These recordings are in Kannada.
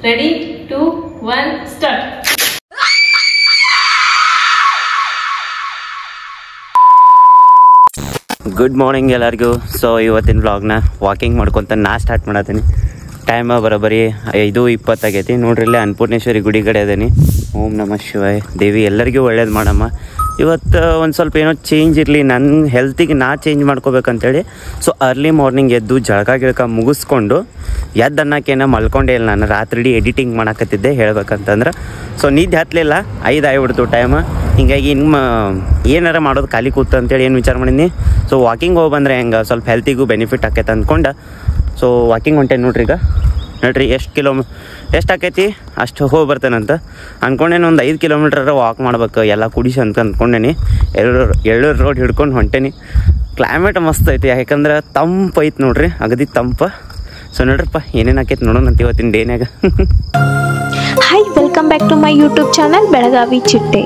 Ready 2 1 start. ಗುಡ್ ಮಾರ್ನಿಂಗ್ ಎಲ್ಲರಿಗೂ. ಸೊ ಇವತ್ತಿನ ವ್ಲಾಗ್ನ ವಾಕಿಂಗ್ ಮಾಡ್ಕೊತ ನಾ ಸ್ಟಾರ್ಟ್ ಮಾಡತ್ತೀನಿ. ಟೈಮ್ ಬರೋಬ್ಬರಿ 5:20 ಆಗೈತಿ. ನೋಡ್ರಿ ಇಲ್ಲೇ ಅನ್ನಪೂರ್ಣೇಶ್ವರಿ ಗುಡಿ ಕಡೆ ಅದೇನಿ. ಓಂ ನಮಃ ಶಿವಾಯ. ದೇವಿ ಎಲ್ಲರಿಗೂ ಒಳ್ಳೇದು ಮಾಡಮ್ಮ. ಇವತ್ತು ಒಂದು ಸ್ವಲ್ಪ ಏನೋ ಚೇಂಜ್ ಇರಲಿ, ನನ್ನ ಹೆಲ್ತಿಗೆ ನಾ ಚೇಂಜ್ ಮಾಡ್ಕೋಬೇಕಂತೇಳಿ ಸೊ ಅರ್ಲಿ ಮಾರ್ನಿಂಗ್ ಎದ್ದು ಜಳಕ ಮುಗಿಸ್ಕೊಂಡು ಎದ್ದು ಅನ್ನೋಕ್ಕೇನ ಮಲ್ಕೊಂಡೇ ಇಲ್ಲ. ನಾನು ರಾತ್ರಿ ಎಡಿಟಿಂಗ್ ಮಾಡಾಕತ್ತಿದ್ದೆ ಹೇಳ್ಬೇಕಂತಂದ್ರೆ. ಸೊ ನಿದ್ದೆ ಹತ್ತಲಿಲ್ಲ, 5 ಆಗಿಬಿಡ್ತು ಟೈಮ್. ಹಿಂಗಾಗಿ ಇನ್ನು ಏನಾರ ಮಾಡೋದು ಖಾಲಿ ಕೂತು ಅಂತೇಳಿ ಏನು ವಿಚಾರ ಮಾಡಿದ್ನಿ. ಸೊ ವಾಕಿಂಗ್ ಹೋಗಿ ಬಂದರೆ ಹೆಂಗೆ ಸ್ವಲ್ಪ ಹೆಲ್ತಿಗೂ ಬೆನಿಫಿಟ್ ಆಕೈತೆ ಅಂದ್ಕೊಂಡು ಸೊ ವಾಕಿಂಗ್ ಹೊಂಟೇನಿ. ನೋಡ್ರಿ ಎಷ್ಟು ಆಕೈತಿ ಅಷ್ಟು ಹೋಗಿ ಬರ್ತೇನಂತ ಅಂದ್ಕೊಂಡೇನಿ. ಒಂದು 5 ಕಿಲೋಮೀಟ್ರ್ ವಾಕ್ ಮಾಡ್ಬೇಕು ಎಲ್ಲ ಕುಡಿಸಿ ಅಂತ ಅಂದ್ಕೊಂಡೇನಿ. ಎಳ್ಳೂರು ರೋಡ್ ಹಿಡ್ಕೊಂಡು ಹೊಂಟೇನಿ. ಕ್ಲೈಮೇಟ್ ಮಸ್ತ್ ಐತಿ, ಯಾಕಂದ್ರೆ ತಂಪು ಐತಿ ನೋಡ್ರಿ, ಅಗದಿ ತಂಪು. ಸೊ ನೋಡ್ರಪ್ಪ ಏನೇನು ಆಕೈತಿ ನೋಡೋಣ ಅಂತ ಇವತ್ತಿನ ಡೇನ್ಯಾಗ. Hi, welcome back to my YouTube channel Belagavi Chitte.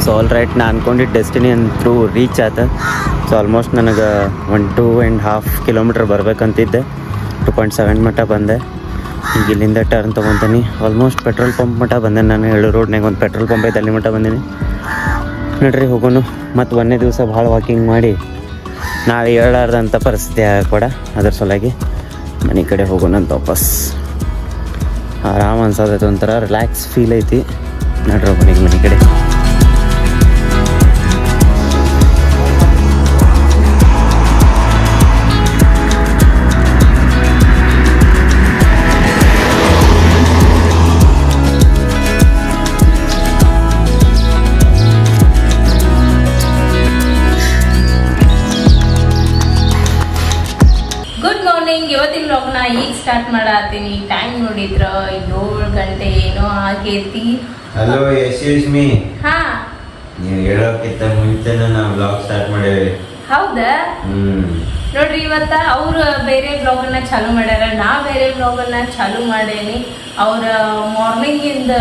So all right, ನಾ ಅಂದ್ಕೊಂಡಿದ್ದು ಡೆಸ್ಟಿನಿ ಅಂತೂ ರೀಚ್ ಆಯ್ತು. ಸೊ ಆಲ್ಮೋಸ್ಟ್ ನನಗೆ 2.5 ಕಿಲೋಮೀಟ್ರ್ ಬರ್ಬೇಕಂತಿದ್ದೆ. 2.7 ಮಟ್ಟ ಬಂದೆ. ಈಗ ಇಲ್ಲಿಂದ ಟರ್ನ್ ತೊಗೊತೀನಿ. ಆಲ್ಮೋಸ್ಟ್ ಪೆಟ್ರೋಲ್ ಪಂಪ್ ಮಟ್ಟ ಬಂದೆ. ನಾನು ಎಳ್ಳೂರು ರೋಡ್ನಾಗ ಒಂದು ಪೆಟ್ರೋಲ್ ಪಂಪ್ ಐತೆ, ಅಲ್ಲಿ ಮಟ್ಟ ಬಂದೀನಿ. ನೋಡ್ರಿ ಹೋಗೋಣ. ಮತ್ತು ಒಂದೇ ದಿವಸ ಭಾಳ ವಾಕಿಂಗ್ ಮಾಡಿ ನಾಳೆ ಹೇಳಾರ್ದಂಥ ಪರಿಸ್ಥಿತಿ ಕೂಡ, ಅದ್ರ ಸಲುವಾಗಿ ಮನೆ ಕಡೆ ಹೋಗೋಣ ಅಂತ ವಾಪಸ್. ಆರಾಮ್ ಅನ್ಸೋದೈತೆ, ಒಂಥರ ರಿಲ್ಯಾಕ್ಸ್ ಫೀಲ್ ಐತಿ. ನೋಡ್ರಿ ಹೋಗೋಣ ಈಗ ಮನೆ ಕಡೆ. ಇವತ್ತಿನ ವ್ಲಾಗ್ನ ಈಗ ಸ್ಟಾರ್ಟ್ ಮಾಡತ್ತೀನಿ. ಟೈಮ್ ನೋಡಿದ್ರ 7 ಗಂಟೆ ಏನೋ ಆಗೈತಿ. Hello excuse me. ಹಾ, ನೀವು ಹೇಳೋಕ್ಕಿಂತ ಮುಂಚೆನೇ ನಾವು ವ್ಲಾಗ್ ಸ್ಟಾರ್ಟ್ ಮಾಡೇವಿ. ಹೌದಾ? ನೋಡ್ರಿ, ಇವತ್ತ ಅವ್ರ ಬೇರೆ ವ್ಲಾಗನ್ನ ಚಾಲು ಮಾಡ್ಯಾರ, ನಾ ಬೇರೆ ವ್ಲಾಗನ್ನ ಚಾಲು ಮಾಡೇನಿ. ಅವ್ರ ಮಾರ್ನಿಂಗ್ ಇಂದ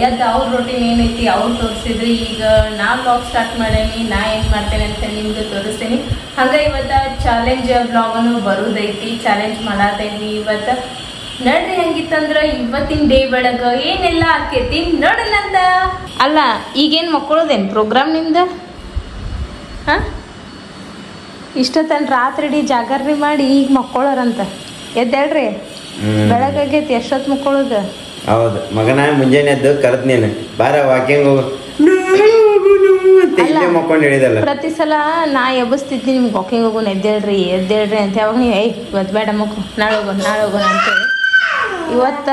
ಎದ್ದು ಅವ್ರ ರೊಟೀನ್ ಏನೈತಿ ಅವ್ರು ತೋರಿಸಿದ್ರಿ. ಈಗ ನಾ ವ್ಲಾಗ್ ಸ್ಟಾರ್ಟ್ ಮಾಡೇನಿ, ನಾ ಏನ್ ಮಾಡ್ತೇನೆ ಅಂತ ನಿಮ್ಗೆ ತೋರಿಸ್ತೀನಿ. ಹಂಗ ಇವತ್ತ ಚಾಲೆಂಜ್ ವ್ಲಾಗನು ಬರುದೈತಿ, ಚಾಲೆಂಜ್ ಮಾಡತೇನಿ ಇವತ್ತ. ನೋಡ್ರಿ ಹೆಂಗಿತ್ತಂದ್ರ ಇವತ್ತಿನ ಡೇ ಬೆಳಗ ಏನೆಲ್ಲ ಆಕೇತಿ ನೋಡಲ್ಲಂತ. ಅಲ್ಲ, ಈಗೇನ್ ಮಕ್ಕಳದೇನ್ ಪ್ರೋಗ್ರಾಮ್ ನಿಮ್ದ? ಹಾ, ಇಷ್ಟೊತ್ತನ ರಾತ್ರಿ ಜಾಗರಣೆ ಮಾಡಿ ಈಗ ಮಕ್ಕಳರಂತ. ಎದ್ದೇಳ್ರಿ, ಬೆಳಗಾಗೈತಿ. ಎಷ್ಟೊತ್ತು ಮಕ್ಕಳದ? ಹೌದು ಮಗನ, ಮುಂಜಾನೆ ಎದ್ದು ಕರೆದ್ ನೀನು ಬಾರ ವಾಕಿಂಗ್ ಹೋಗು ಮಕ್ಕೊಂಡು ಹೇಳಿದಲ್ಲ. ಪ್ರತಿ ಸಲ ನಾ ಎಬ್ಬಿಸ್ತಿದ್ದಿ ನಿಮ್ಗೆ ವಾಕಿಂಗ್ ಹೋಗೋಣ, ಎದ್ದೇಳ್ರಿ ಅಂತ. ಯಾವಾಗ ನೀವು ಇವತ್ತು ಬೇಡ ಮಕ್ಕಳು, ನಾಳೆ ಹೋಗೋಣ ಅಂತೇಳಿ. ಇವತ್ತ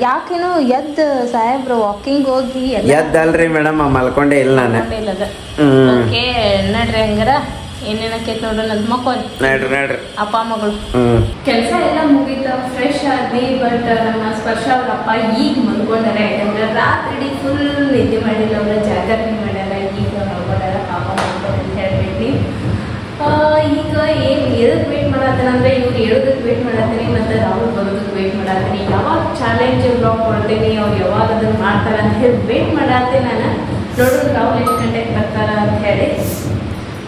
ಯಾಕೇನು ಎದ್ದು ಸಾಹೇಬ್ರು ವಾಕಿಂಗ್ ಹೋಗಿ ಎದ್ದಲ್ರಿ ಮೇಡಮ್, ಮಲ್ಕೊಂಡೇ ಇಲ್ಲ ನಾನು. ಓಕೆ ನೋಡ್ರಿ, ಹಂಗಾರ ಏನೇನಕ್ಕೈತಿ ನೋಡ್ರಿ ನನ್ ಮಕ್ಕಳು ನೋಡ್ರಿ ಅಪ್ಪ ಮಗಳು. ಕೆಲಸ ಎಲ್ಲ ಮುಗಿತ, ಫ್ರೆಶ್ ಆದ್ವಿ. ಬಟ್ ನಮ್ಮ ಸ್ಪರ್ಶ ಅವ್ರಪ್ಪ ಈಗ ಮಲ್ಕೊಂಡಾರ. ಯಾಕಂದ್ರೆ ರಾತ್ರಿ ಫುಲ್ ನಿದ್ದೆ ಮಾಡಿಲ್ಲ, ಅವ್ರ ಜಾಗರಣೆ ಮಾಡ್ಯಾರ. ಈಗ ಮಲ್ಕೊಂಡಾರ, ಪಾಪ ಮಲ್ಕೊಂಡ ಅಂತ ಹೇಳ್ಬಿಟ್ವಿ. ಈಗ ಎದಕ್ ವೇಟ್ ಮಾಡತ್ತೇನಂದ್ರೆ ಇವ್ರು ಹೇಳೋದಕ್ಕೆ ವೇಟ್ ಮಾಡತ್ತೀನಿ, ಮತ್ತೆ ರಾಹುಲ್ ಬರೋದಕ್ಕೆ ವೇಟ್ ಮಾಡತ್ತೀನಿ. ಯಾವಾಗ ಚಾಲೆಂಜ್ ಬ್ಲಾಗ್ ಕೊಡ್ತೀನಿ, ಅವ್ರು ಯಾವಾಗ ಅದನ್ನ ಮಾಡ್ತಾರ ಅಂತ ಹೇಳಿ ವೇಟ್ ಮಾಡತ್ತೆ ನಾನು. ನೋಡೋಣ ರಾಹುಲ್ ಎಷ್ಟು ಗಂಟೆಗೆ ಬರ್ತಾರ ಅಂತ ಹೇಳಿ.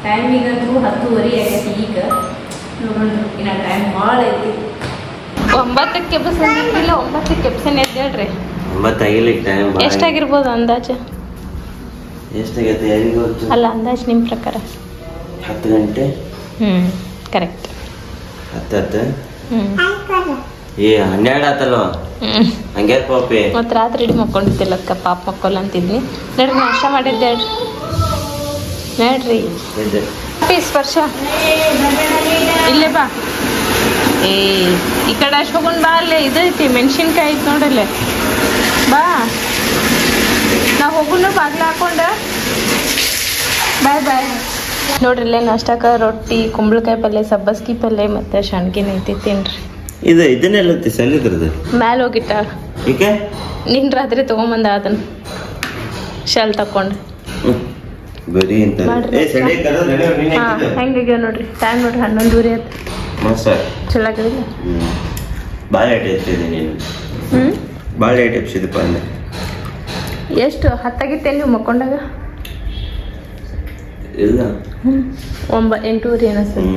ಟೈಮ್ ಈಗಂತೂ 10:30 ಆಗೈತಿ. ಈಗ ನೋಡೋಣ, ಇನ್ನ ಟೈಮ್ ಭಾಳ ಐತಿ. 9ಕ್ಕೆ ಎಬ್ಬಿಸಿಲ್ಲ, 9ಕ್ಕೆ ಎಬ್ಸನ್ ಎದ್ದೇಳ್ರಿ. 9 ಆಗಿಲ್ಲ ಟೈಮ್. ಎಷ್ಟಾಗಿರ್ಬೋದು ಅಂದಾಜು? ಎಷ್ಟಾಗೈತೆ ಯಾರಿಗೂ ಗೊತ್ತು. ಅಲ್ಲ, ಅಂದಾಜು ನಿಮ್ಮ ಪ್ರಕಾರ? 10 ಗಂಟೆ. ಕರೆಕ್ಟ್. 10 ಏ 12 ಆತಲ್ವ? ಹಂಗೆ ಪಾಪಿ. ಮತ್ತು ರಾತ್ರಿ ಇಡೀ ಮಕ್ಕೊಂಡಿದ್ದಿಲ್ಲಕ್ಕ, ಪಾಪ ಮಕ್ಕಳು ಅಂತಿದ್ನಿ. ನೋಡ್ರಿ, ನಾಷ್ಟ ಮಾಡಿದ್ದೆ ನೋಡ್ರಿ. ಸ್ಪರ್ಶ ಇಲ್ಲೇ ಬಾ. ಈ ಕಡೆ ಅಷ್ಟು ಹೋಗೊಂಡು ಬಾ. ಅಲ್ಲೇ ಇದೈತಿ ಮೆಣಸಿನ್ಕಾಯಿ ಐತಿ ನೋಡಲ್ಲೇ, ಬಾ. ನಾವು ಹೋಗುನು ಬಾಗ್ಲ ಹಾಕೊಂಡ. ಬಾಯ್. ನೋಡ್ರಿ, ಇಲ್ಲೇ ನಾಷ್ಟಕ್ಕ ರೊಟ್ಟಿ, ಕುಂಬಳಕಾಯಿ ಪಲ್ಯ, ಸಬ್ಬಸ್ಗಿ ಪಲ್ಯ ಮತ್ತು ಶಾಣ್ಗಿನ ಐತಿ, ತಿನ್ರಿ. ಇದನ್ನೆಲ್ಲ ಸಲ್ಲಿದ್ರದ್ದು ಮ್ಯಾಲ ಹೋಗಿಟ್ಟಾಳ. ನಿನ್ ರಾತ್ರಿ ತಗೊಂಬಂದ ಅದನ್ನ ಶೆಲ್ ತಕೊಂಡು. ಬರೀ ಹೆಂಗಾಗ್ಯಾವ ನೋಡ್ರಿ. ಟೈಮ್ ನೋಡ್ರಿ 11:30 ಆಯ್ತು. ಮಸ್ತ್ ಚಲೋ ಆಗಿಲ್ಲ. ಭಾಳ ಲೇಟ್ ಎತ್ತಿದೆ ನೀನು. ಭಾಳ ಲೇಟ್ ಎಪ್ಸಿದಪ್ಪ ಅಂದೆ. ಎಷ್ಟು 10 ಆಗಿತ್ತೆ ನೀವು ಮಕ್ಕೊಂಡಾಗ? ಇಲ್ಲ 8:30 ಅನಿಸ್ತದೆ.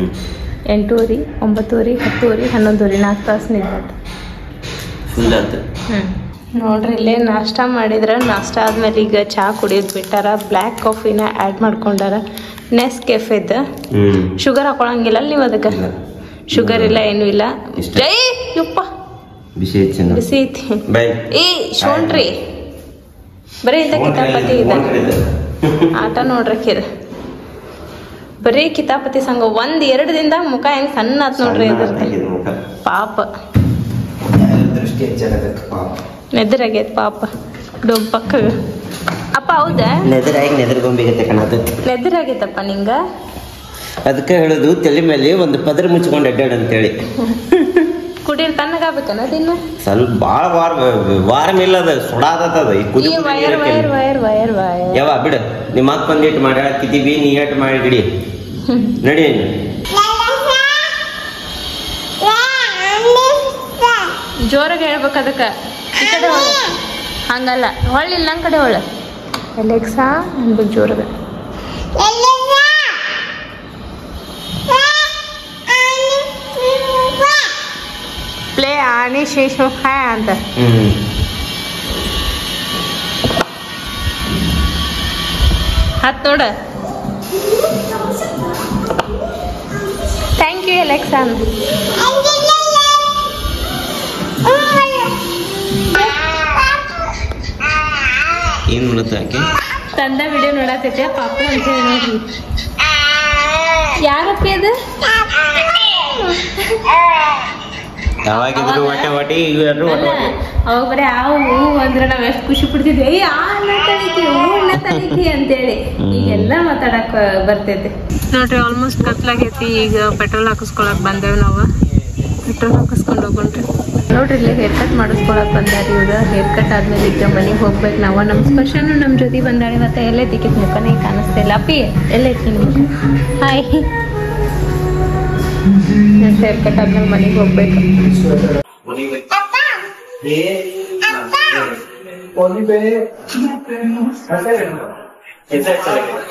8:30, 9:30, 10:30, 11:30 4 ತಾಸು ನಿದ್ದೆ. ಫುಲ್ ಆಯ್ತು. ನೋಡ್ರಿ ಇಲ್ಲೇ ನಾಷ್ಟ ಮಾಡಿದ್ರೆ ನಾಷ್ಟ ಆದ್ಮೇಲೆ ಈಗ ಚಹಾ ಕುಡಿಯೋದು ಬಿಟ್ಟಾರ. ಬ್ಲ್ಯಾಕ್ ಕಾಫಿನ ಆ್ಯಡ್ ಮಾಡ್ಕೊಂಡಾರ. ನೆಸ್ ಕೆಫೆದ ಶುಗರ್ ಹಾಕೊಳಂಗಿಲ್ಲ ನೀವು ಅದಕ್ಕೆ? ಶುಗರ್ ಇಲ್ಲ ಏನೂ ಇಲ್ಲ. ಜೈ ಯಪ್ಪ ಬಿಸಿ ಐತಿ. ಬಿಸಿ ಐತಿ. ಏ ಶೋಣ್ರಿ ಬರೀ ಇಂಥ ಕಿತಾಪತಿ ಇದೆ ಆಟ ನೋಡ್ರಕ್ಕಿದ. ಬರೀ ಕಿತಾಪತಿ ಸಂಘ 1-2 ದಿನದಾಗ ಮುಖ ಹೆಂಗ್ ಸಣ್ಣ ಆತ್ ನೋಡ್ರಿ ಇದ್ರದ್ದು. ಪಾಪ ನೆದರಾಗೈತೆ ಪಾಪ ಡೊಬ್ ಪಕ್ಕ. ಅಪ್ಪ ಹೌದಾ? ನೆದರ್ಗೊಂಬಿಗತ್ತೆ ಕಾಣತೈತಿ. ನೆದರಾಗೈತಪ್ಪ ನಿಂಗ? ಅದಕ್ಕೆ ಹೇಳೋದು ತಲೆ ಮೇಲೆ ಒಂದು ಪದರ ಮುಚ್ಕೊಂಡು ಅಡ್ಡಾಡ ಅಂತೇಳಿ. ಕುಡಿಯಲ್ ತಣ್ಣಗಾಗ್ಬೇಕನ ದಿನ? ಸ್ವಲ್ಪ ಭಾಳ ವಾರ ಇಲ್ಲ ಅದ ಸುಡಾದದ. ಯಾವ ಬಿಡ ನಿಮ್ಮ ಅಕ್ಕ ಒಂದಿಟ್ಟು ಮಾಡ್ಯಾಕಿದ್ದೀವಿ, ನೀ ಏಟ್ ಮಾಡಿಬಿಡಿ ನಡಿ. ಜೋರಾಗಿ ಹೇಳ್ಬೇಕು ಅದಕ್ಕೆ. ಈ ಕಡೆ ಹಂಗಲ್ಲ ಹೊಳ್ಳಿಲ್ಲ ನನ್ನ ಕಡೆ ಹೊಳ್ಳ ಎಲೆಕ್ಸಾ ಅನ್ಬೇಕು ಜೋರಾಗ. ಪ್ಲೇ ಆಣಿ ಶೇಷು ಹ್ಯಾ ಅಂತ. ಹತ್ತು ನೋಡ. Thank you Alexa. ಏನು ಮಾಡುತ್ತೆ ಆಕೆ? ತಂದ ವಿಡಿಯೋ ನೋಡತೈತೆ ಪಾಪು ಅಂತ ಹೇಳಿ ನೋಡ್ರಿ. ಯಾರಪ್ಪಿ ಅದು? ಯಾವಾಗಿದ್ರು ಹೊಟ್ಟೆ ಅವಾಗ ಬರೀ ಆ ಹೂ ಅಂದ್ರೆ ನಾವ್ ಎಷ್ಟು ಖುಷಿ ಪಡ್ತಿದ್ವಿ. ಏ ಆ ಅನ್ನ ತಳಿಕಿ ಹೂ ಅನ್ನ ತಳಿಕಿ ಅಂತೇಳಿ. ಈಗೆಲ್ಲ ಮಾತಾಡಕ್ ಬರ್ತೈತಿ ನೋಡ್ರಿ. ಆಲ್ಮೋಸ್ಟ್ ಕತ್ಲಾಗೈತಿ. ಈಗ ಪೆಟ್ರೋಲ್ ಹಾಕಿಸ್ಕೊಳಕ್ ಬಂದೇವ್ ನಾವು. ಪೆಟ್ರೋಲ್ ಹಾಕಿಸ್ಕೊಂಡು ಹೋಗ್ರಿ ನೋಡ್ರಿ. ಇಲ್ಲಿ ಹೇರ್ ಕಟ್ ಮಾಡಿಸ್ಕೊಳಕ್ ಬಂದಾರಿ ಇವ್ರು. ಹೇರ್ ಕಟ್ ಆದ್ಮೇಲೆ ಈಗ ಮನೆಗೆ ಹೋಗ್ಬೇಕು ನಾವು. ನಮ್ಮ ಸ್ಪರ್ಶನು ನಮ್ಮ ಜೊತೆ ಬಂದಾಳೆ. ಮತ್ತೆ ಎಲ್ಲೇ ತಿಕ್ಕಿದ್ ಮುಖನೇ ಕಾಣಿಸ್ತಾ ಇಲ್ಲ. ಅಪ್ಪಿ ಎಲ್ಲ ಇರ್ತೀನಿ. ಹಾಯ್. ಹೇರ್ ಕಟ್ ಆದ್ಮೇಲೆ ಮನೆಗೆ ಹೋಗ್ಬೇಕು.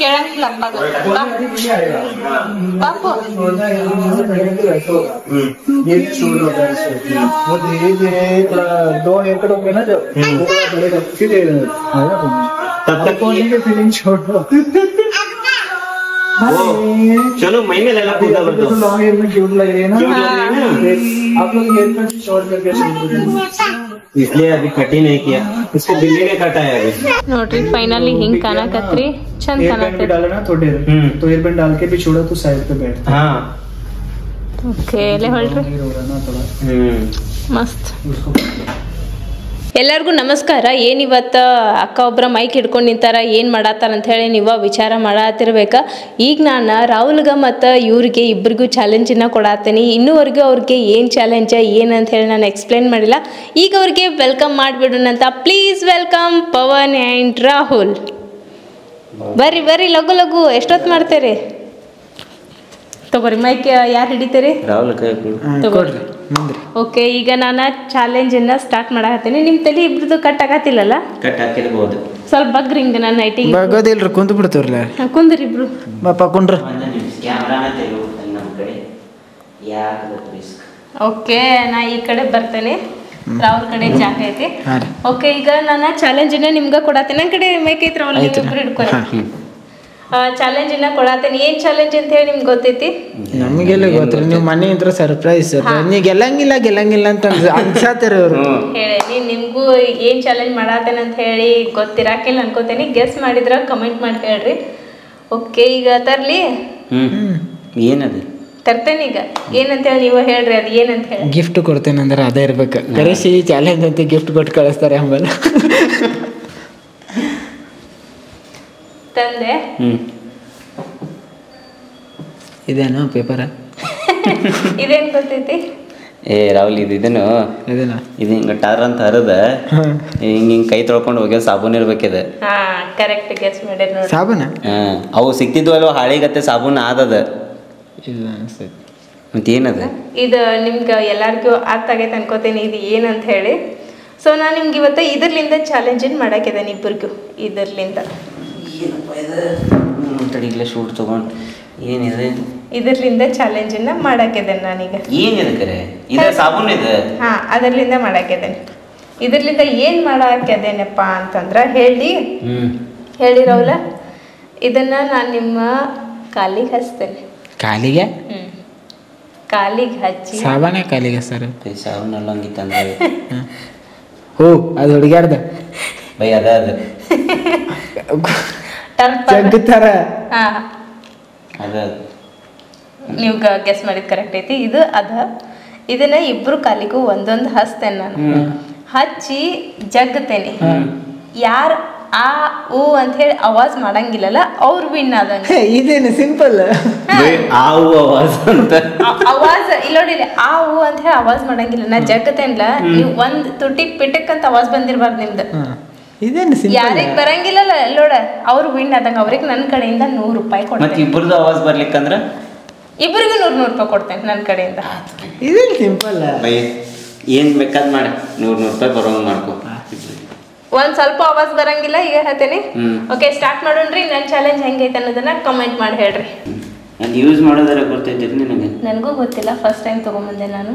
ಕೇಳಂಗಿಲ್ಲ ಪಾಪು. चलो महीने लगा पूरा तो लॉन्ग हेयर में क्यूट लग रही है ना आप लोग हेयर कट शॉर्ट करके इसलिए अभी कट ही नहीं किया. इसको बिल्ली ने काटा है अभी. ನೋಡ್ರಿ ಫೈನಲಿ ಹಿಂಗ್ ಕಾಣಕತ್ರಿ. ಚಂದ ಕಾಣಕತ್ರಿ. डाला ना थोड़े तो हेयर बैंड डाल के भी छोड़ा तो साइड पे बैठ. हाँ ओके ले ಹೊಳ್ರಿ. ಮಸ್ತ್. ಎಲ್ಲರಿಗೂ ನಮಸ್ಕಾರ. ಏನಿವತ್ತು ಅಕ್ಕ ಒಬ್ಬರ ಮೈಕ್ ಹಿಡ್ಕೊಂಡು ನಿಂತಾರ. ಏನು ಮಾಡತ್ತಾರ ಅಂತ ಹೇಳಿ ನೀವು ವಿಚಾರ ಮಾಡತ್ತಿರ್ಬೇಕು. ಈಗ ನಾನು ರಾಹುಲ್ಗೆ ಮತ್ತು ಇವ್ರಿಗೆ ಇಬ್ಬರಿಗೂ ಚಾಲೆಂಜನ್ನು ಕೊಡತ್ತೀನಿ. ಇನ್ನೂವರೆಗೂ ಅವ್ರಿಗೆ ಏನು ಚಾಲೆಂಜ ಏನಂತ ಹೇಳಿ ನಾನು ಎಕ್ಸ್ಪ್ಲೇನ್ ಮಾಡಿಲ್ಲ. ಈಗ ಅವ್ರಿಗೆ ವೆಲ್ಕಮ್ ಮಾಡಿಬಿಡೋಣಂತ. Please welcome Pavan and Rahul. ಬರ್ರಿ ಬರ್ರಿ ಲಘು ಲಘು. ಎಷ್ಟೊತ್ತು ಮಾಡ್ತೀರಿ? ತಗೋರಿ ಮೈಕ್ ಯಾರು ಹಿಡಿತೀರಿ? ರಾಹುಲ್ ಕೈ ಕೊಡ್ರಿ ಮುಂದ್ರಿ. ಓಕೆ ಈಗ ನಾನು ಚಾಲೆಂಜನ್ನು ಸ್ಟಾರ್ಟ್ ಮಾಡಕತ್ತೀನಿ. ನಿಮ್ಮ ತಲೆ ಇಬ್ರದ್ದು ಕಟ್ ಆಗತ್ತಿಲ್ಲಲ್ಲ? ಕಟ್ ಹಾಕಿರ್ಬೋದು. ಸ್ವಲ್ಪ ಬಗ್ರಿ ಹಿಂಗೆ ನಾನು ನೈಟಿಗೆ ಬಗೋದಿಲ್ರಿ ಕುಂತು ಬಿಡ್ತವ್ರಲ್ಲ. ಕುಂದ್ರಿ ಇಬ್ರು. ಬಾಪ ಕುಂಡ್ರ. ಓಕೆ ನಾ ಈ ಕಡೆ ಬರ್ತೇನೆ. ರಾಹುಲ್ ಕಡೆ ಜಾಗ ಐತಿ. ಓಕೆ ಈಗ ನಾನು ಚಾಲೆಂಜನ್ನ ನಿಮ್ಗೆ ಕೊಡತ್ತೇನೆ. ನನ್ನ ಕಡೆ ಮೈಕ್ ಐತ್ರ ಅವಲ್ಲ ಇಬ್ರು ಹಿಡ್ಕೊಳ್ಳಿ. ಚಾಲೆಂಜನ್ನ ಕೊಡತ್ತೇನೆ. ಏನು ಚಾಲೆಂಜ್ ಅಂತ ಹೇಳಿ ನಿಮ್ಗೆ ಗೊತ್ತೈತಿ? ನಮಗೆಲ್ಲ ಗೊತ್ತ್ರಿ. ನೀವು ಮನೆ ಇದ್ರ ಸರ್ಪ್ರೈಸ್ ನೀ ಗೆಲ್ಲಂಗಿಲ್ಲ ಅಂತ ಅನ್ಸಾತಿರ ಅವರು. ಹೇಳಿ ನಿಮ್ಗೂ ಏನು ಚಾಲೆಂಜ್ ಮಾಡತ್ತೇನೆ ಅಂತ ಹೇಳಿ ಗೊತ್ತಿರಾಕಿಲ್ಲ ಅನ್ಕೋತೇನೆ. ಗೆಸ್ ಮಾಡಿದ್ರ ಕಮೆಂಟ್ ಮಾಡಿ ಹೇಳ್ರಿ. ಓಕೆ ಈಗ ತರ್ಲಿ? ಏನದು ತರ್ತೇನೆ. ಈಗ ಏನಂತ ಹೇಳಿ ನೀವು ಹೇಳ್ರಿ. ಅದು ಏನಂತ ಹೇಳಿ. ಗಿಫ್ಟ್ ಕೊಡ್ತೇನೆ ಅಂದ್ರೆ ಅದೇ ಇರ್ಬೇಕು. ಕರೆಸಿ ಚಾಲೆಂಜ್ ಅಂತ ಗಿಫ್ಟ್ ಕೊಟ್ಟು ಕಳಿಸ್ತಾರೆ ಆಮೇಲೆ. ತಂದೆ ಇದೇನು ಪೇಪರ? ಇದೇನು ಗೊತ್ತೈತಿ? ಏ ರಾಹುಲ್ ಇದೇನು ಇದೇನಾ? ಇದು ಹಿಂಗೆ ಟಾರ್ ಅಂತ ಹರಿದ ಹಿಂಗೆ ಕೈ ತೊಳ್ಕೊಂಡು ಹೋಗ್ಯ ಸಾಬೂನ್ ಇರ್ಬೇಕಿದೆ. ಹಾ ಕರೆಕ್ಟ್ ಗೆಸ್ ಮಾಡಿರಿ ನೋಡಿ. ಸಾಬೂನ? ಅವು ಸಿಕ್ತಿದ್ವು ಅಲ್ವ ಹಾಳಿಗತ್ತೆ ಸಾಬೂನ್ ಆದದ. ಇಲ್ಲ ಅನ್ಸ್ತೈತಿ. ಮತ್ತೇನದ ಇದು ನಿಮ್ಗೆ ಎಲ್ಲರಿಗೂ ಅರ್ಥ ಆಗೈತೆ ಅನ್ಕೋತೀನಿ ಇದು ಏನಂತ ಹೇಳಿ. ಸೊ ನಾನು ನಿಮ್ಗೆ ಇವತ್ತು ಇದರ್ಲಿಂದ ಚಾಲೆಂಜನ್ನು ಮಾಡಾಕಿದ್ದೇನೆ ಇಬ್ಬರಿಗೂ. ಇದರ್ಲಿಂದ ತಡಿಗ್ಲೆ ಶೂಟ್ ತಗೊಂಡು ಏನಿದೆ ಇದರ್ಲಿಂದ ಚಾಲೆಂಜನ್ನು ಮಾಡಾಕಿದ್ದೇನೆ ನಾನೀಗ. ಏನಿದೆ ಕರೆ ಇದು ಸಾಬೂನ್ ಇದೆ. ಹಾಂ ಅದರ್ಲಿಂದ ಮಾಡಾಕಿದ್ದೇನೆ. ಇದರ್ಲಿಂದ ಏನು ಮಾಡಾಕಿದ್ದೇನಪ್ಪ ಅಂತಂದ್ರೆ ಹೇಳಿರವಲ್ಲ ಇದನ್ನು ನಾನು ನಿಮ್ಮ ಕಾಲಿಗೆ ಹಚ್ತೇನೆ. ಕಾಲಿಗೆ ಕಾಲಿಗೆ ಹಚ್ಚಿ ಸಾಬಾನೆ ಕಾಲಿಗೆ ಸರ್ ಸಾಬೂನ್ ಅಲ್ಲಂಗಿತ್ತಂದ್ರೆ ಹೋ ಅದು ಹುಡುಗ್ಯಾರ್ದ ಬೈ ಅದ ಅದು ಜಗ್ಗುತ್ತಾರ. ಹಾಂ ಅದ ನೀವು ಗೆಸ್ ಮಾಡಿದ್ ಕರೆಕ್ಟ್ ಐತಿ. ಇದು ಇದನ್ನ ಇಬ್ರು ಕಾಲಿಗೂ ಒಂದೊಂದು ಹಚ್ತೇನೆ ನಾನು. ಹಚ್ಚಿ ಜಗ್ತೇನೆ. ಯಾರು ಆ ಊ ಅಂತ ಹೇಳಿ ಅವಾಜ್ ಮಾಡಂಗಿಲ್ಲಲ್ಲ ಅವ್ರು ವಿನ್ ಆದಂಗೆ. ಇದೇನು ಸಿಂಪಲ್. ಅವಾಜ್ ಇಲ್ಲೋಡಿಲ್ಲ ಆ ಊ ಅಂತ ಹೇಳಿ ಅವಾಜ್ ಮಾಡಂಗಿಲ್ಲ. ನಾ ಜಗ್ತೇನಲ್ಲ ನೀವು ಒಂದ್ ತುಟಿಕ್ ಪಿಟಕ್ ಅಂತ ಅವಾಜ್ ಬಂದಿರ್ಬಾರ್ದು ನಿಮ್ದು. ಇದೇನು ಸಿಂಪಲ್. ಯಾರಿಗ್ ಬರಂಗಿಲ್ಲಲ್ಲ ಎಲ್ಲೋಡ ಅವ್ರು ವಿನ್ ಆದಂಗ. ಅವ್ರಿಗೆ ನನ್ನ ಕಡೆಯಿಂದ 100 ರೂಪಾಯಿ ಮತ್ತೆ ಕೊಡ್ತೇನೆ. ಇಬ್ಬರದು ಆವಾಜ್ ಬರ್ಲಿಕ್ಕಂದ್ರ ಇಬ್ಬರಿಗೂ 100 ರೂಪಾಯಿ ಕೊಡ್ತೇನೆ ನನ್ನ ಕಡೆಯಿಂದ. ಇದೇನು ಸಿಂಪಲ್. ಬೈ ಏನ್ ಬೇಕಾದ್ ಮಾಡಿ 100 ರೂಪಾಯಿ ಬರೋಂಗ್ ಮಾಡ್ಕೊ. ಒಂದ್ ಸ್ವಲ್ಪ ಆವಾಜ್ ಬರಂಗಿಲ್ಲ ಈಗ ಹೇಳ್ತೇನೆ. ಓಕೆ ಸ್ಟಾರ್ಟ್ ಮಾಡೋಣ್ರಿ. ನನ್ನ ಚಾಲೆಂಜ್ ಹೆಂಗೈತೆ ಅನ್ನೋದನ್ನ ಕಮೆಂಟ್ ಮಾಡಿ ಹೇಳ್ರಿ. ಅದು ಯೂಸ್ ಮಾಡೋದಾರ ಗೊತ್ತೈತಿ ನಿನಗೆ? ನನಗೂ ಗೊತ್ತಿಲ್ಲ, ಫಸ್ಟ್ ಟೈಮ್ ತಗೊಂಬಂದೆ ನಾನು.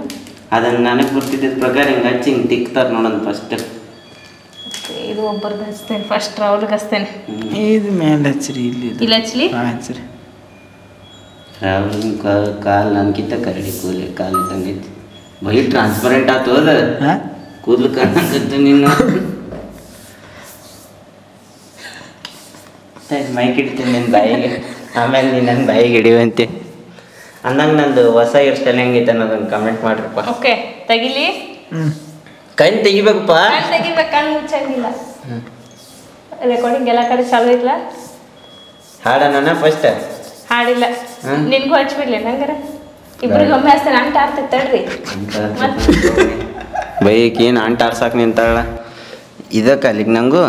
ಅದನ್ನ ನನಗೆ ಗೊತ್ತಿದ್ದ ಪ್ರಕಾರ ಹಿಂಗೆ ಹಚ್ಚಿ ಹಿಂಗೆ ತಿಕ್ತಾರ ನೋಡೋಣ ಫಸ್ಟ್. ಇದು ಒಬ್ಬರದ್ದು ಹಚ್ತೇನೆ ಫಸ್ಟ್, ಅವ್ರಿಗೆ ಹಚ್ತೇನೆ. ಇದು ಮೇಲೆ ಹಚ್ಚಿರಿ. ಇಲ್ಲಿ ಹಚ್ಲಿ ಹಚ್ಚಿರಿ. ರಾಹುಲ್ ಕಾಲು ನನ್ಕಿಂತ ಕರಡಿ ಕಾಲು ಇದ್ದಂಗೈತಿ. ಬೈ ಟ್ರಾನ್ಸ್ಪರೆಂಟ್ ಆತು ಅದ ಕೂದಲು ಕಾಣಕತ್ತು ನೀನು. ಮೈಕ್ ಇಡ್ತೀನಿ ನಿನ್ನ ಬಾಯಿಗೆ, ಆಮೇಲೆ ನೀನು ನನ್ನ ಬಾಯಿಗೆ ಹಿಡಿಯುವಂತೆ ಅಂದಂಗೆ ನಂದು ಹೊಸ ಹೇರ್ ಸ್ಟೈಲ್ ಹೆಂಗೈತೆ ಅನ್ನೋದನ್ನ ಕಮೆಂಟ್ ಮಾಡ್ರಪ್ಪ. ಓಕೆ ತೆಗಿಲಿ. ಕಣ್ಣು ತೆಗಿಬೇಕಪ್ಪ. ತೆಗಿಬೇಕು, ಕಣ್ಣು ಮುಚ್ಚಂಗಿಲ್ಲ. ರೆಕಾರ್ಡಿಂಗ್ ಎಲ್ಲ ಕಡೆ ಚಾಲು ಐತ್ಲ? ಹಾಡೋಣ ಫಸ್ಟ್. ಹಾಡಿಲ್ಲ ನಿನ್ಗೂ ಹಚ್ಬಿಡ್ಲಿ ನಂಗಾರ ಇಬ್ರಿಗೆ ಒಮ್ಮೆ ಹಚ್ತೇನೆ. ಅಂಟ ಆರ್ತೈತೆ ತಡ್ರಿ. ಬೈಕ್ ಏನು ಅಂಟ ಆರ್ಸಾಕ್ ನಿಂತಾಳ ಇದ ಕಾಲಿಗೆ ನಂಗು.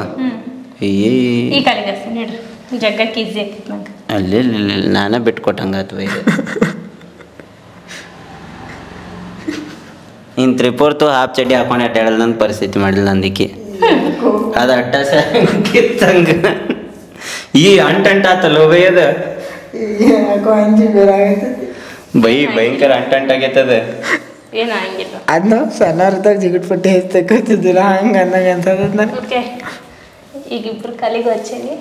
ಈ ಕಾಲಿಗೆ ಹಚ್ತೇನೆ ನೋಡ್ರಿ, ಜಗ್ಗಕ್ಕೆ ಈಸಿ ಆಗ್ತೈತೆ ನಂಗೆ. ಅಲ್ಲಿ ನಾನೇ ಬಿಟ್ಕೊಟ್ಟಂಗಾತು ಬೈ. ಇನ್ನು 3/4 ಹಾಫ್ ಚಡ್ಡಿ ಹಾಕೊಂಡು ಅಡ್ಡಾಡಲ್ಲ ನನ್ನ ಪರಿಸ್ಥಿತಿ ಮಾಡಿಲ್ಲ ನಂದಿಕ್ಕೆ. ಅದು ಅಟ್ಟ ಕಿತ್ತಂಗ ಈ ಅಂಟ ಆತಲ್ಲ ಬೈ. ಅದ ಬೈ ಭಯಂಕರ ಅಂಟಾಗೈತದ. ಏನು ಹಂಗಿಲ್ಲ ಅದ್ ನಾವು ಸಣ್ಣದಾಗ ಜಿಗಟ್ ಪಟ್ಟಿ ಹೆಚ್ಚಿದ್ದಿಲ್ಲ ಹಂಗೆ ಅಂದಂಗೆ ಅಂತದ. ಓಕೆ ಈಗ ಇಬ್ರು ಕಾಲಿಗೂ ಹಚ್ಚೇನಿ.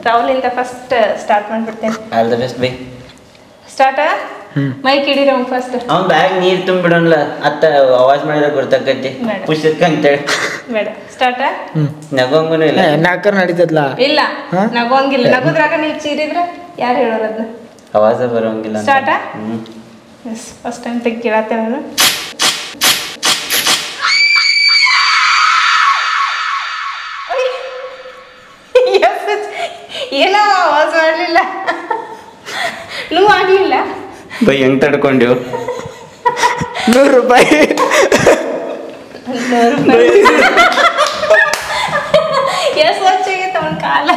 ರಾಹುಲಿಂದ ಫಸ್ಟ್ ಸ್ಟಾರ್ಟ್ ಮಾಡ್ಬಿಡ್ತೇನೆ. All the best bye. Start mic ಹಿಡೀರ ಅವ್ನು ಫಸ್ಟ್. ಅವ್ನು ಬ್ಯಾಗ್ ನೀರು ತುಂಬಿಡೋಲ್ಲ ಅತ್ತ ಅವಾಜ್ ಮಾಡಿದ್ರೆ ಗೊತ್ತಾಕೈತಿ ಪುಸ್ತಕ ಅಂತೇಳಿ. ಬೇಡ ಸ್ಟಾರ್ಟ. ನಗೋಂಗನು ಇಲ್ಲ ನಾಲ್ಕರ್ ನಡೀತದ್ಲ. ಇಲ್ಲ ನಗೋಂಗಿಲ್ಲ. ನಗೋದ್ರಾಗ ನೀವು ಚೀರಿದ್ರೆ ಯಾರು ಹೇಳೋರು ಅದನ್ನ? ಅವಾಜ ಬರೋಂಗಿಲ್ಲ. ಸ್ಟಾರ್ಟ. ಎಸ್ ಫಸ್ಟ್ ಟೈಮ್ ಕೇಳತ್ತೆ ನಾನು. ಏನೋ ಆವಾಜ್ ಮಾಡಲಿಲ್ಲ, ನೀವು ಆಗಲಿಲ್ಲ ಬೈ. ಹೆಂಗ್ ತಡ್ಕೊಂಡೆವು? 100 ರೂಪಾಯಿ. 100 ರೂಪಾಯಿ ಎಷ್ಟು ಹೆಚ್ಚಾಗೈತೆ ಅವನ ಕಾಲ.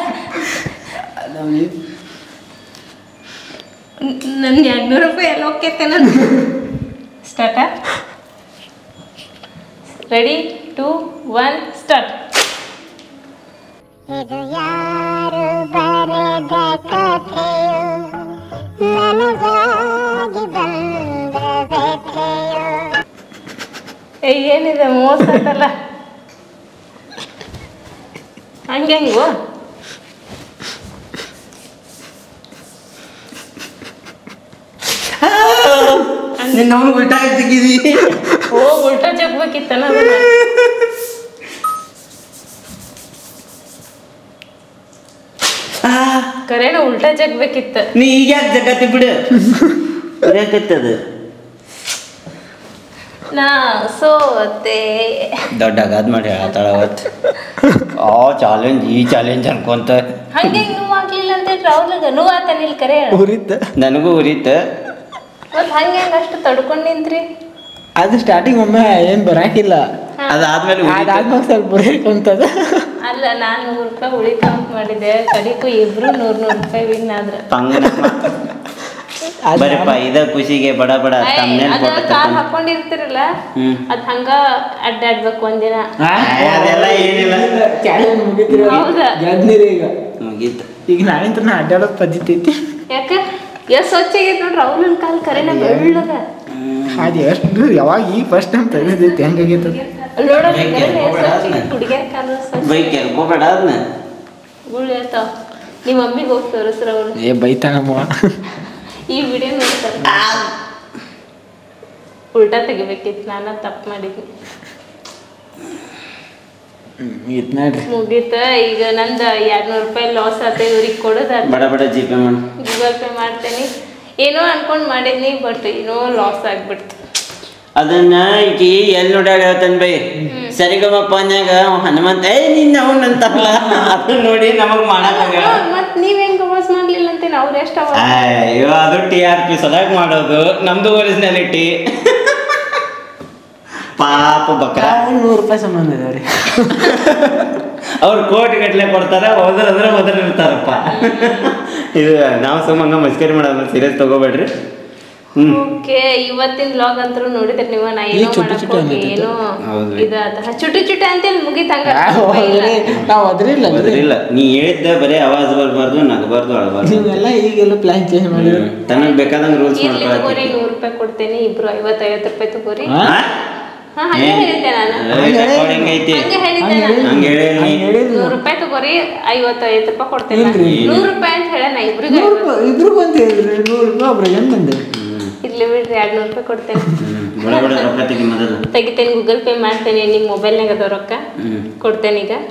ನನ್ನ 200 ರೂಪಾಯಿ ಎಲ್ಲ ಹೋಗ್ತೈತೆ ನಾನು. ಸ್ಟಾರ್ಟ. Ready 2 1 start. ಇದು ಯಾರು ಬರೆದ ಕಥೆಯೋ ನನಗಾಗಿ ಬಂದ ವ್ಯಥೆಯೋ. ಏನಿದೆ ಮೋಸ ಅಂತಲ್ಲ ಹಂಗೆಂಗು? ನಾವು ಉಲ್ಟಾ ತೆಗಿದಿ. ಓ ಉಲ್ಟಾ ಜಗ್ಬೇಕಿತ್ತನ. ಕರೇನ ಉಲ್ಟಾ ಜಗ್ಬೇಕಿತ್ತು. ನೀ ಈಗ ಯಾಕೆ ಜಗತ್ತಿ ಬಿಡು ಬರೆಯಕತ್ತದ. ನಾ ಸೋತೆ. ದೊಡ್ಡ ಅಗಾದ್ ಮಾಡಿ ಹೇಳ್ತಾಳ ಅವತ್ತು. ಚಾಲೆಂಜ್ ಈ ಚಾಲೆಂಜ್ ಅನ್ಕೊಂತ ಹಂಗೆ ನೋವು ಆಗ್ಲಿಲ್ಲ ಅಂತ ರಾಹುಲ್ಗ ನೋವು ಆತ ನಿಲ್ ಕರೆ ಹೇಳ. ನನಗೂ ಉರಿತ. ಮತ್ ಹಂಗೆ ಅಷ್ಟು ತಡ್ಕೊಂಡ್ ನಿಂತ್ರಿ. ಅದು ಸ್ಟಾರ್ಟಿಂಗ್ ಒಮ್ಮೆ ಏನ್ ಬರಾಕಿಲ್ಲ, ಅದಾದ್ಮೇಲೆ ಅದಾದ್ಮೇಲೆ ಸ್ವಲ್ಪ ಬರಕಂತದ. ಅಲ್ಲ ನಾನು 100 ರೂಪಾಯಿ ಉಳಿತ ಅಂತ ಮಾಡಿದ್ದೆ. ಕಡಿಕು ಇಬ್ರು 100 ರೂಪಾಯಿ ವಿನ್ ಆದ್ರ. ಬರಪ್ಪ ಇದ ಖುಷಿಗೆ ಬಡ ಬಡ thumbnail ಅದ photo ಕಾಲ್ ತಕೊಂಡ್ ಹಾಕೊಂಡಿರ್ತಿರಲ್ಲ ಹ್ಮ್. ಅದ್ ಹಂಗ ಅಡ್ಡಾಡ್ಬೇಕು ಒಂದಿನ. ಅದೆಲ್ಲ ಏನಿಲ್ಲ ಚಾಲೆಂಜ್ ಮುಗಿತ್ರಿ ಹೌದಾ? ಗೆದ್ನಿರಿ ಈಗ ಮುಗೀತು. ಈಗ ನಾಳಿಂತ್ರ ನಾ ಅಡ್ಡಾಡೋದು ಪದ್ಧತಿ ಐತಿ. ಯಾಕ ಎಷ್ಟ್ ಸ್ವಚ್ಛ ಆಗೈತಿ ನೋಡ್ರಿ ಅವ್ರನ್ ಕಾಲ್ ಕರೆನ ಬೆಳ್ಳಗ ಅದು ಎಷ್ಟು ಯಾವಾಗ ಈಗ ಫಸ್ಟ್ ಟೈಮ್ ತೆಗೆದೈತಿ ಹೆಂಗಾಗೈತೆ ಹುಡುಗಿಯರ್ ಕಾಲ ಬೈಕ್ ಎಲ್ಕೋಬೇಡ ಅದನ್ನ ಗುಳ್ಳಿ ಇರ್ತಾವ. ನಿಮ್ಮ ಮಮ್ಮಿಗೆ ಹೋಗಿ ತೋರಿಸ್ರ ಅವ್ರು ಏ ಬೈತಾನಮ್ಮ. ಈ ವಿಡಿಯೋ ನೋಡ್ತಾರೆ. ಉಲ್ಟಾ ತೆಗಿಬೇಕಿತ್ತು, ನಾನು ತಪ್ಪು ಮಾಡಿದ್ನಿ. ಇದ್ ನೋಡ್ರಿ ಮುಗೀತ. ಈಗ ನಂದ 200 ರೂಪಾಯಿ ಲಾಸ್ ಆತ. ಇವ್ರಿಗೆ ಕೊಡೋದ ಬಡ ಬಡ ಜಿಪೇ ಮಾಡು. ಗೂಗಲ್ ಪೇ ಮಾಡ್ತೇನೆ. ಏನೋ ಅನ್ಕೊಂಡ್ ಮಾಡಿದ್ನಿ, ಬಟ್ ಏನೋ ಲಾಸ್ ಆಗ್ಬಿಡ್ತು. ಅದನ್ನ ಈಕಿ ಎಲ್ಲಿ ನೋಡ್ಯಾಗ ಹೇಳ್ತಾನ ಬೈ ಸರಿಗಮಪ್ಪನ್ಯಾಗ ಹನುಮಂತ ನಿನ್ನ ಅವನಂತಲ್ಲ ಅದನ್ನ ನೋಡಿ ನಮಗ್ ಮಾಡಕ್ ಮತ್ ನೀವ್ ಹೆಂಗ್ ವಾಸ್ ಮಾಡ್ಲಿಲ್ಲ ಅಂತೇನೆ ಅವ್ರ ಎಷ್ಟ ಅಯ್ಯೋ ಅದು TRP ಸದಾಗ ಮಾಡೋದು ನಮ್ದು ಒರಿಜಿನಾಲಿಟಿ. ಪಾಪ ಬಕ್ರ 100 ರೂಪಾಯಿ ಸಂಬಂಧ ಇದಾವ್ರಿ. ಅವ್ರು ಕೋಟಿ ಗಟ್ಲೆ ಕೊಡ್ತಾರ, ಹೋದ್ರ ಇರ್ತಾರಪ್ಪ. ಇದು ನಾವು ಸುಮ್ಮಂಗ ಮಸ್ಕರಿ ಮಾಡೋದು, ಸೀರಿಯಸ್ ತಗೋಬೇಡ್ರಿ. ಓಕೆ, ಇವತ್ತಿನ ವ್ಲಾಗ್ ಅಂತೂ ನೋಡಿದ್ರೆ ನೀವು ನಾ ಏನೋ ಮಾಡಕ್ ಹೋಗಿ ಏನೋ ಇದಾದ ಚುಟ್ಟು ಅಂತೇಳಿ ಮುಗಿತಂಗ. ನಾವ್ ಅದ್ರಿಲ್ಲ ಅದ್ರಿಲ್ಲ ನೀ ಹೇಳಿದ್ದ ಬರೀ ಆವಾಜ್ ಬರ್ಬಾರ್ದು, ನಗಬಾರ್ದು, ಅಳಬಾರ್ದು. ನೀವೆಲ್ಲ ಈಗೆಲ್ಲ ಪ್ಲಾನ್ ಚೇಂಜ್ ಮಾಡಿದ್ರು. ತನಗ್ ಬೇಕಾದಂಗ ರೂಲ್ಸ್ ಇರ್ಲಿ ತಗೋರಿ, 100 ರೂಪಾಯಿ ಕೊಡ್ತೇನೆ. ಇಬ್ರು 50 ರೂಪಾಯಿ ತಗೋರಿ. ಹಂಗೆ ಹೇಳಿದ್ದೆ ನಾನು. ರೆಕಾರ್ಡಿಂಗ್ ಐತಿ ಹಂಗೆ ಹೇಳಿದ್ದೆ ನಾನು. ಹಂಗೆ ಹೇಳಿ 100 ರೂಪಾಯಿ ತಗೋರಿ, 50 ರೂಪಾಯಿ ಕೊಡ್ತೇನೆ. 100 ರೂಪಾಯಿ ಅಂತ ಹೇಳ ನಾ ಇಬ್ರಿಗೆ ಇದ್ರು ಬಂತ ಹೇಳ್ರಿ 100 ರೂಪಾಯಿ ಒಬ್ರಿಗೆ ಏನ್ ಬಂದೆ. ಇರ್ಲಿ ಬಿಡ್ರಿ, 200 ರೂಪಾಯಿ ಕೊಡ್ತೇನೆ. ರೊಕ್ಕ ತೆಗಿ ಮೊದಲು ತೆಗಿತೇನೆ, ಗೂಗಲ್ ಪೇ ಮಾಡ್ತೇನೆ. ನಿಮ್ಮ ಮೊಬೈಲ್ನಾಗ ಅದ ರೊಕ್ಕ ಕೊಡ್ತೇನೆ. ಈಗ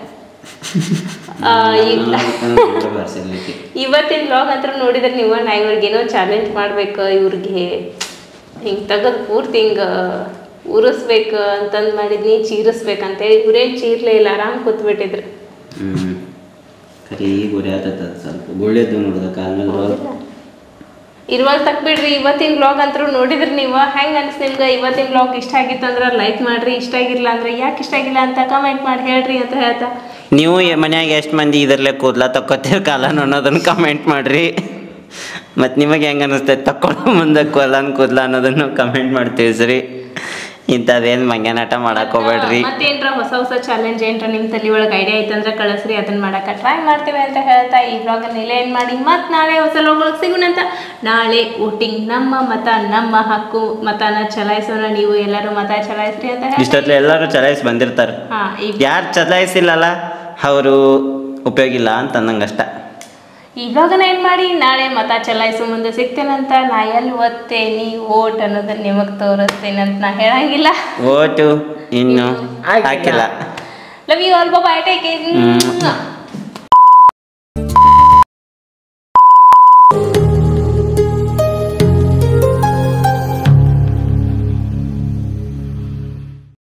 ಇವತ್ತಿನ ವ್ಲಾಗ್ ಅಂತ ನೋಡಿದ್ರೆ ನೀವು ನಾ ಇವ್ರಿಗೇನೋ ಚಾಲೆಂಜ್ ಮಾಡ್ಬೇಕು, ಇವ್ರಿಗೆ ಹಿಂಗೆ ತೆಗೆದು ಪೂರ್ತಿ ಹಿಂಗೆ ಉರಿಸ್ಬೇಕು ಅಂತಂದು ಮಾಡಿದ್ನಿ, ಚೀರಿಸ್ಬೇಕಂತೇಳಿ. ಇವ್ರೇನು ಚೀರ್ಲೇ ಇಲ್ಲ, ಆರಾಮ್ ಕೂತ್ಬಿಟ್ಟಿದ್ರು. ಕರಿ ಗುರಿ ಆತದ ಸ್ವಲ್ಪ ಗುಳ್ಳೆದ್ದು ನೋಡಿದ ಕಾಲ ಮೇಲೆ ಇರುವಾಗ ತಕ್ ಬಿಡ್ರಿ. ಇವತ್ತಿನ ವ್ಲಾಗ್ ಅಂತೂ ನೋಡಿದ್ರಿ ನೀವು. ಹೆಂಗೆ ಅನ್ಸ್ ನಿಮ್ಗೆ ಇವತ್ತಿನ ವ್ಲಾಗ್ ಇಷ್ಟ ಆಗಿತ್ತು ಅಂದ್ರೆ ಲೈಕ್ ಮಾಡ್ರಿ, ಇಷ್ಟ ಆಗಿಲ್ಲ ಅಂದ್ರೆ ಯಾಕೆ ಇಷ್ಟ ಆಗಿಲ್ಲ ಅಂತ ಕಮೆಂಟ್ ಮಾಡಿ ಹೇಳ್ರಿ ಅಂತ ಹೇಳ್ತಾ. ನೀವು ಮನ್ಯಾಗ ಎಷ್ಟು ಮಂದಿ ಇದರಲ್ಲೇ ಕೂದಲ ತಕ್ಕೋತೀರ ಕಾಲನ ಅನ್ನೋದನ್ನು ಕಮೆಂಟ್ ಮಾಡ್ರಿ. ಮತ್ತು ನಿಮಗೆ ಹೆಂಗೆ ಅನಿಸ್ತೈತೆ ತಕ್ಕೊಳ್ಳೋ ಮುಂದೆ ಕೂದಲ ಅನ್ನೋದನ್ನು ಕಮೆಂಟ್ ಮಾಡಿ ತಿಳಿಸ್ರಿ. ಇಂಥದ್ದೇನು ಮಂಗ್ಯನಾಟ ಮಾಡಕ್ ಹೋಗ್ಬೇಡ್ರಿ. ಮತ್ತೇನ್ರ ಹೊಸ ಚಾಲೆಂಜ್ ಏನ್ರ ನಿಮ್ಮ ತಲೆ ಒಳಗೆ ಐಡಿಯಾ ಐತಂದ್ರೆ ಕಳಿಸ್ರಿ, ಅದನ್ನ ಮಾಡಕ್ಕೆ ಟ್ರೈ ಮಾಡ್ತೇವೆ ಅಂತ ಹೇಳ್ತಾ ಈ ವ್ಲಾಗನ್ನು ಇಲ್ಲೇ ಏನು ಮಾಡಿ ಮತ್ತೆ ನಾಳೆ ಹೊಸ ವ್ಲಾಗ್ ಸಿಗೋಣಂತ. ನಾಳೆ ವೋಟಿಂಗ್, ನಮ್ಮ ಮತ ನಮ್ಮ ಹಕ್ಕು, ಮತನ ಚಲಾಯಿಸೋಣ. ನೀವು ಎಲ್ಲರೂ ಮತ ಚಲಾಯಿಸ್ರಿ ಅಂತ ಹೇಳಿ ಇಷ್ಟೊತ್ತಲ್ಲಿ ಎಲ್ಲರೂ ಚಲಾಯಿಸಿ ಬಂದಿರ್ತಾರೆ. ಯಾರು ಚಲಾಯಿಸಿಲ್ಲಲ್ಲ ಅವರು ಉಪಯೋಗ ಇಲ್ಲ ಅಂತ ಅನ್ನಂಗಷ್ಟ. ಈ ವ್ಲಾಗನ್ನ ಏನು ಮಾಡಿ ನಾಳೆ ಮತ ಚಲಾಯಿಸೋ ಮುಂದೆ ಸಿಗ್ತೇನಂತ. ನಾ ಎಲ್ಲಿ ಓದ್ತೇನೆ ಓಟ್ ಅನ್ನೋದನ್ನ ನಿಮಗೆ ತೋರಿಸ್ತೇನೆ ಅಂತ ನಾ ಹೇಳಂಗಿಲ್ಲ. ಓಟು ಇನ್ನು ಹಾಕಿಲ್ಲ. Love you all, bye, take care.